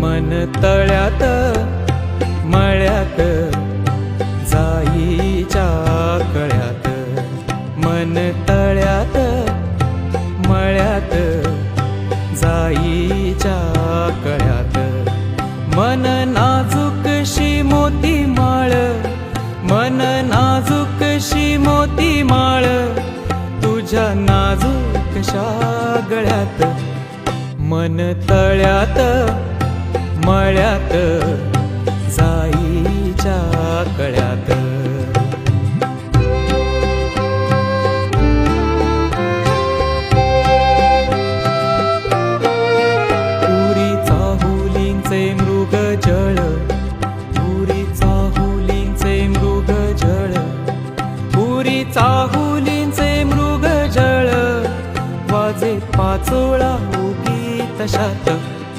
मन तळ्यात मळ्यात जाईच्या कळ्यात, मन तळ्यात मळ्यात जाईच्या कळ्यात. मन नाजूकशी मोती माळ, मन नाजूकशी मोती माळ, तुझ्या नाजूकशा गळ्यात. मन तळ्यात मळ्यात जाईच्या कळ्यात. पुरी चाहुलींचे मृगजळ, पुरी चाहुलींचे मृगजळ, पुरी चाहुलींचे मृगजळ, वाजे पाचोळा उगी तशात.